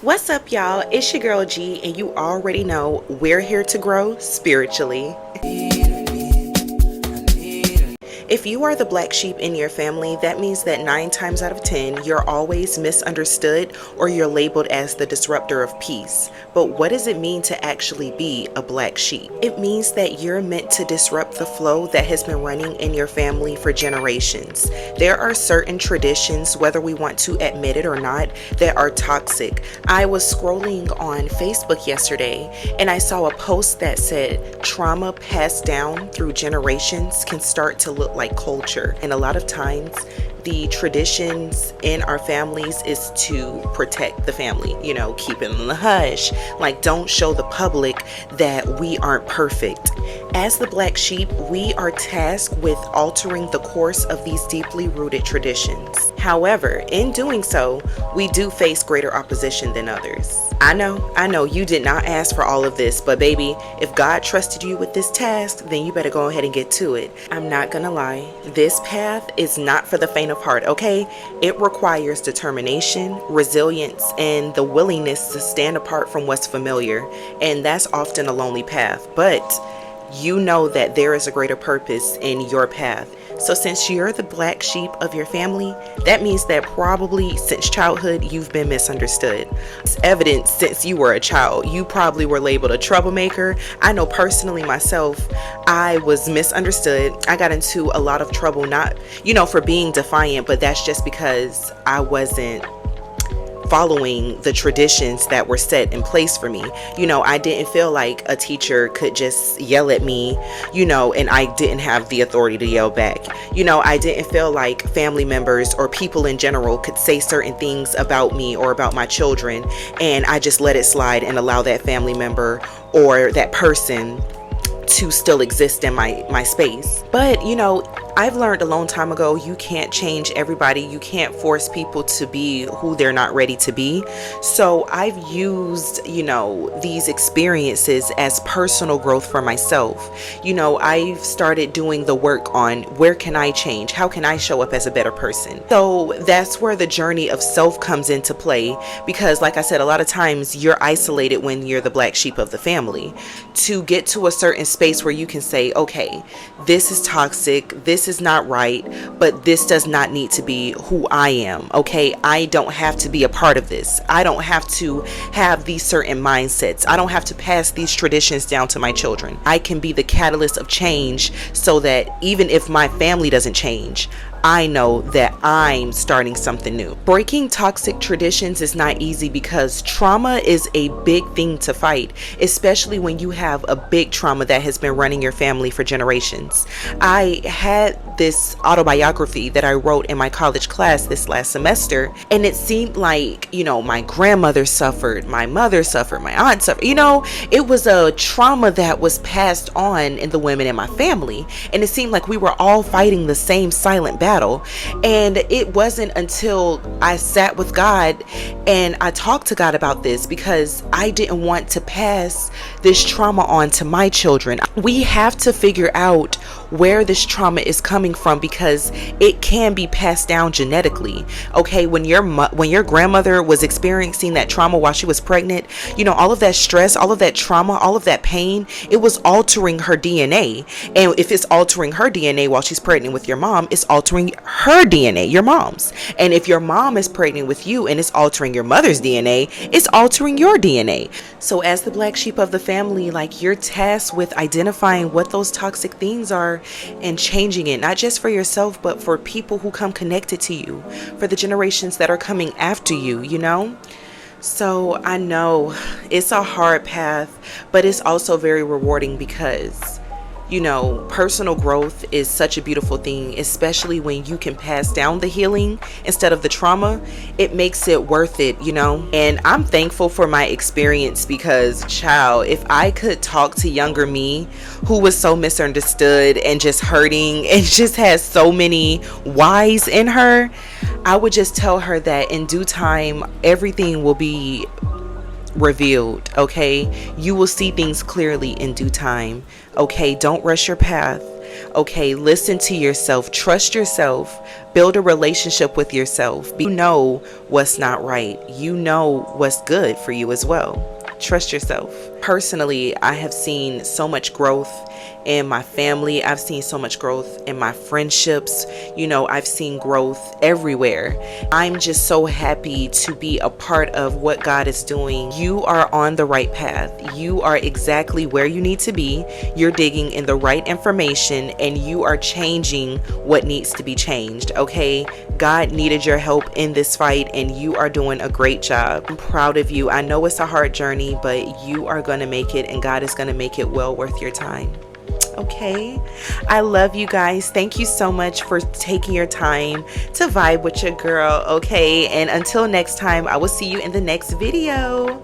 What's up, y'all? It's your girl G, and you already know we're here to grow spiritually. If you are the black sheep in your family, that means that 9 times out of 10, you're always misunderstood or you're labeled as the disruptor of peace. But what does it mean to actually be a black sheep? It means that you're meant to disrupt the flow that has been running in your family for generations. There are certain traditions, whether we want to admit it or not, that are toxic. I was scrolling on Facebook yesterday and I saw a post that said trauma passed down through generations can start to look like culture. And a lot of times the traditions in our families is to protect the family, keep it in the hush, like don't show the public that we aren't perfect. As the black sheep, we are tasked with altering the course of these deeply rooted traditions. However, in doing so, we do face greater opposition than others. I know you did not ask for all of this, but baby, if God trusted you with this task, then you better go ahead and get to it. I'm not gonna lie, this path is not for the faint of heart, okay? It requires determination, resilience, and the willingness to stand apart from what's familiar, and that's often a lonely path, but you know that there is a greater purpose in your path. So since you're the black sheep of your family, that means that probably since childhood, you've been misunderstood. It's evident since you were a child, you probably were labeled a troublemaker. I know personally myself, I was misunderstood. I got into a lot of trouble, not, for being defiant, but that's just because I wasn't following the traditions that were set in place for me. I didn't feel like a teacher could just yell at me, and I didn't have the authority to yell back. I didn't feel like family members or people in general could say certain things about me or about my children, and I just let it slide and allow that family member or that person to still exist in my space. But I've learned a long time ago, you can't change everybody. You can't force people to be who they're not ready to be. So I've used, these experiences as personal growth for myself. I've started doing the work on where can I change? How can I show up as a better person? So that's where the journey of self comes into play, because like I said, a lot of times you're isolated when you're the black sheep of the family. To get to a certain space where you can say, okay, this is toxic, this is not right, but this does not need to be who I am. Okay, I don't have to be a part of this. I don't have to have these certain mindsets. I don't have to pass these traditions down to my children. I can be the catalyst of change so that even if my family doesn't change, I know that I'm starting something new. Breaking toxic traditions is not easy because trauma is a big thing to fight, especially when you have a big trauma that has been running your family for generations. I had this autobiography that I wrote in my college class this last semester, and it seemed like, my grandmother suffered, my mother suffered, my aunt suffered. It was a trauma that was passed on in the women in my family, and it seemed like we were all fighting the same silent battle. And it wasn't until I sat with God and I talked to God about this, because I didn't want to pass this trauma on to my children. We have to figure out where this trauma is coming from, because it can be passed down genetically. Okay, when your grandmother was experiencing that trauma while she was pregnant, all of that stress, all of that trauma, all of that pain, it was altering her DNA. And if it's altering her DNA while she's pregnant with your mom, it's altering her DNA, your mom's. And if your mom is pregnant with you and it's altering your mother's DNA, it's altering your DNA. So as the black sheep of the family, like, you're tasked with identifying what those toxic things are and changing it, not just for yourself, but for people who come connected to you, for the generations that are coming after you, So I know it's a hard path, but it's also very rewarding because personal growth is such a beautiful thing, especially when you can pass down the healing instead of the trauma. It makes it worth it, and I'm thankful for my experience, because child, if I could talk to younger me who was so misunderstood and just hurting and just has so many whys in her, I would just tell her that in due time everything will be revealed. Okay, you will see things clearly in due time. Okay, don't rush your path. Okay, listen to yourself, trust yourself, build a relationship with yourself. You know what's not right, you know what's good for you as well. Trust yourself. Personally, I have seen so much growth in my family. I've seen so much growth in my friendships. I've seen growth everywhere. I'm just so happy to be a part of what God is doing. You are on the right path. You are exactly where you need to be. You're digging in the right information and you are changing what needs to be changed. Okay? God needed your help in this fight and you are doing a great job. I'm proud of you. I know it's a hard journey, but you are going to make it and God is going to make it well worth your time. Okay, I love you guys. Thank you so much for taking your time to vibe with your girl. Okay, and until next time, I will see you in the next video.